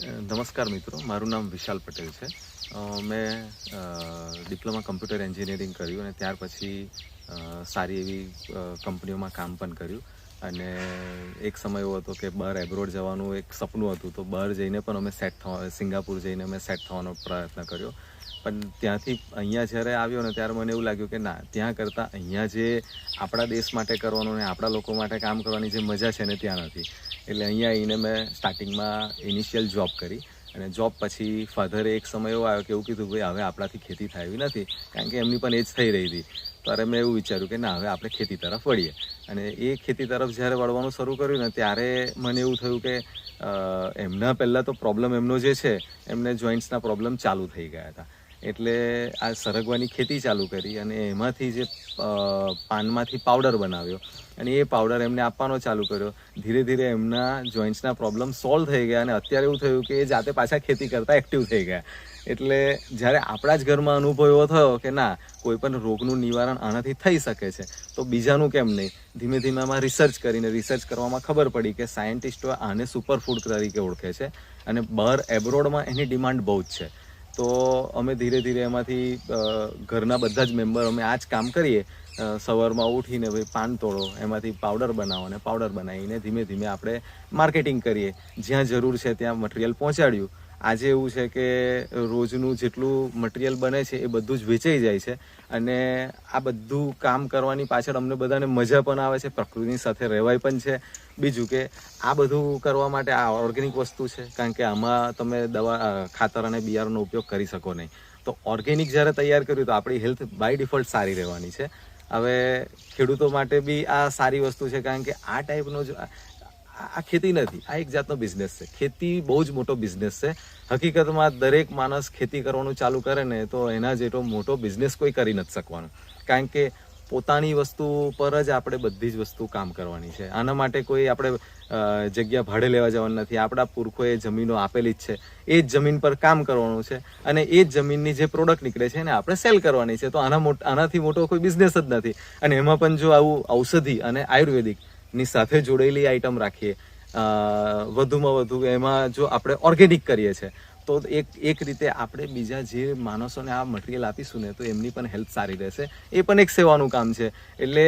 નમસ્કાર મિત્રો, મારું નામ વિશાલ પટેલ છે. મેં ડિપ્લોમા કમ્પ્યુટર એન્જિનિયરિંગ કર્યું અને ત્યાર પછી સારી એવી કંપનીઓમાં કામ પણ કર્યું. અને એક સમય એવો હતો કે બહાર એબ્રોડ જવાનું એક સપનું હતું, તો બહાર જઈને પણ અમે સિંગાપુર જઈને અમે સેટ થવાનો પ્રયત્ન કર્યો. પણ ત્યાંથી અહીંયા જ્યારે આવ્યો ને ત્યારે મને એવું લાગ્યું કે ના, ત્યાં કરતાં અહીંયા જે આપણા દેશ માટે કરવાનું ને આપણા લોકો માટે કામ કરવાની જે મજા છે ને ત્યાં નથી. એટલે અહીંયા આવીને મેં સ્ટાર્ટિંગમાં ઇનિશિયલ જોબ કરી અને જોબ પછી ફાધરે એક સમય એવો આવ્યો કે એવું કીધું, ભાઈ હવે આપણાથી ખેતી થાય એવી નથી, કારણ કે એમની પણ એજ થઈ રહી હતી. ત્યારે મેં એવું વિચાર્યું કે ના, હવે આપણે ખેતી તરફ વળીએ. અને એ ખેતી તરફ જ્યારે વળવાનું શરૂ કર્યું ને ત્યારે મને એવું થયું કે એમના પહેલાં તો પ્રોબ્લેમ એમનો જે છે, એમને જોઈન્ટ્સના પ્રોબ્લેમ ચાલુ થઈ ગયા હતા. એટલે આ સરગવાની ખેતી ચાલુ કરી અને એમાંથી જે પાનમાંથી પાવડર બનાવ્યો અને એ પાવડર એમને આપવાનો ચાલુ કર્યો. ધીરે ધીરે એમના જોઈન્ટ્સના પ્રોબ્લેમ સોલ્વ થઈ ગયા અને અત્યારે એવું થયું કે એ જાતે પાછા ખેતી કરતાં એક્ટિવ થઈ ગયા. એટલે જ્યારે આપણા જ ઘરમાં અનુભવ એવો થયો કે ના, કોઈ પણ રોગનું નિવારણ આનાથી થઈ શકે છે, તો બીજાનું કેમ નહીં. ધીમે ધીમે આમાં રિસર્ચ કરવામાં ખબર પડી કે સાયન્ટિસ્ટો આને સુપરફૂડ તરીકે ઓળખે છે અને બહાર એબ્રોડમાં એની ડિમાન્ડ બહુ જ છે. તો અમે ધીરે ધીરે એમાંથી ઘરના બધા જ મેમ્બર અમે આ જ કામ કરીએ. સવારમાં ઉઠીને ભાઈ પાન તોડો, એમાંથી પાવડર બનાવો અને પાવડર બનાવીને ધીમે ધીમે આપણે માર્કેટિંગ કરીએ. જ્યાં જરૂર છે ત્યાં મટીરિયલ પહોંચાડ્યું. આજે એવું છે કે રોજનું જેટલું મટીરિયલ બને છે એ બધું જ વેચાઈ જાય છે. અને આ બધું કામ કરવાની પાછળ અમને બધાને મજા પણ આવે છે, પ્રકૃતિની સાથે રહેવાય પણ છે. બીજું કે આ બધું કરવા માટે આ ઓર્ગેનિક વસ્તુ છે, કારણ કે આમાં તમે ખાતર અને બિયારણનો ઉપયોગ કરી શકો નહીં. તો ઓર્ગેનિક જ્યારે તૈયાર કર્યું તો આપણી હેલ્થ બાય ડિફોલ્ટ સારી રહેવાની છે. હવે ખેડૂતો માટે બી આ સારી વસ્તુ છે, કારણ કે આ ટાઈપનો જ આ ખેતી નથી, આ એક જાતનો બિઝનેસ છે. ખેતી બહુ જ મોટો બિઝનેસ છે. હકીકતમાં દરેક માણસ ખેતી કરવાનું ચાલુ કરે ને તો એના જેટલો મોટો બિઝનેસ કોઈ કરી નથી શકવાનું, કારણ કે પોતાની વસ્તુ પર જ આપણે બધી જ વસ્તુ કામ કરવાની છે. આના માટે કોઈ આપણે જગ્યા ભાડે લેવા જવાનું નથી. આપણા પુરખોએ જમીનો આપેલી જ છે, એ જ જમીન પર કામ કરવાનું છે અને એ જ જમીનની જે પ્રોડક્ટ નીકળે છે એને આપણે સેલ કરવાની છે. તો આનાથી મોટો કોઈ બિઝનેસ જ નથી. અને એમાં પણ જો આવું ઔષધિ અને આયુર્વેદિકની સાથે જોડેલી આઈટમ રાખીએ, વધુમાં વધુ એમાં જો આપણે ઓર્ગેનિક કરીએ છીએ, તો એક રીતે આપણે બીજા જે માણસોને આ મટીરિયલ આપીશું ને તો એમની પણ હેલ્થ સારી રહેશે. એ પણ એક સેવાનું કામ છે. એટલે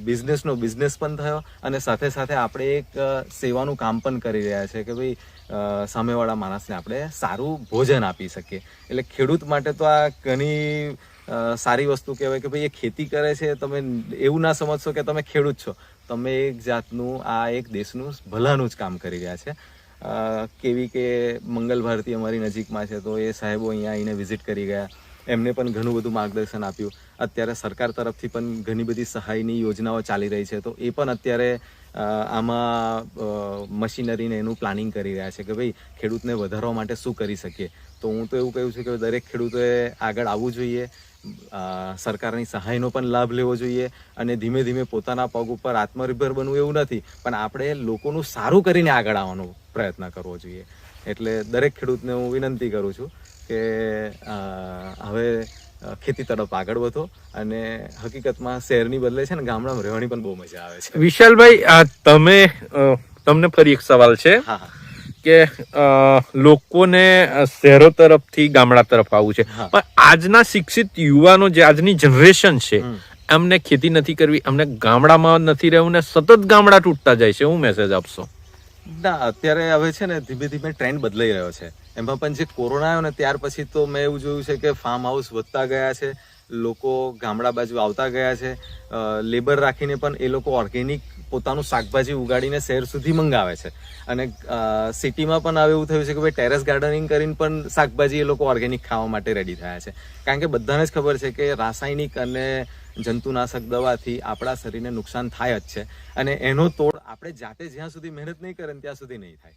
બિઝનેસનો બિઝનેસ પણ થયો અને સાથે સાથે આપણે એક સેવાનું કામ પણ કરી રહ્યા છે કે ભાઈ સામેવાળા માણસને આપણે સારું ભોજન આપી શકીએ. એટલે ખેડૂત માટે તો આ ઘણી સારી વસ્તુ કહેવાય કે ભાઈ એ ખેતી કરે છે. તમે એવું ના સમજશો કે તમે ખેડૂત છો, તમે એક જાતનું આ એક દેશનું ભલાનું જ કામ કરી રહ્યા છે. કેવી કે મંગલ ભારતી અમારી નજીકમાં છે, તો એ સાહેબો અહીંયા આવીને વિઝિટ કરી ગયા. એમને પણ ઘણું બધું માર્ગદર્શન આપ્યું. અત્યારે સરકાર તરફથી પણ ઘણી બધી સહાયની યોજનાઓ ચાલી રહી છે, તો એ પણ અત્યારે આમાં મશીનરીને એનું પ્લાનિંગ કરી રહ્યા છે કે ભાઈ ખેડૂતને વધારવા માટે શું કરી શકીએ. તો હું તો એવું કહું છું કે દરેક ખેડૂતોએ આગળ આવવું જોઈએ, સરકારની સહાયનો પણ લાભ લેવો જોઈએ અને ધીમે ધીમે પોતાના પગ ઉપર આત્મનિર્ભર બનવું એવું નથી, પણ આપણે લોકોનું સારું કરીને આગળ આવવાનો પ્રયત્ન કરવો જોઈએ. એટલે દરેક ખેડૂતને હું વિનંતી કરું છું કે હવે ખેતી તરફ આગળ વધો અને હકીકતમાં શહેરની બદલે છે ને ગામડામાં રહેવાની પણ બહુ મજા આવે છે. વિશાલભાઈ, તમને ફરી એક સવાલ છે કે લોકોને શહેરો તરફથી ગામડા તરફ આવવું છે, પણ આજના શિક્ષિત યુવાનો જે આજની જનરેશન છે એમને ખેતી નથી કરવી, એમને ગામડામાં નથી રહેવું ને સતત ગામડા તૂટતા જાય છે, હું મેસેજ આપશો? ના, અત્યારે હવે છે ને ધીમે ધીમે ટ્રેન્ડ બદલાઈ રહ્યો છે. એમાં પણ જે કોરોના આવ્યો ને ત્યાર પછી તો મેં એવું જોયું છે કે ફાર્મ હાઉસ વધતા ગયા છે, લોકો ગામડા બાજુ આવતા ગયા છે. લેબર રાખીને પણ એ લોકો ઓર્ગેનિક પોતાનું શાકભાજી ઉગાડીને શહેર સુધી મંગાવે છે. અને સિટીમાં પણ હવે એવું થયું છે કે ભાઈ ટેરેસ ગાર્ડનિંગ કરીને પણ શાકભાજી એ લોકો ઓર્ગેનિક ખાવા માટે રેડી થયા છે. કારણ કે બધાને જ ખબર છે કે રાસાયણિક અને જંતુનાશક દવાથી આપણા શરીરને નુકસાન થાય જ છે અને એનો તોડ આપણે જાતે જ્યાં સુધી મહેનત નહીં કરે ત્યાં સુધી નહીં થાય.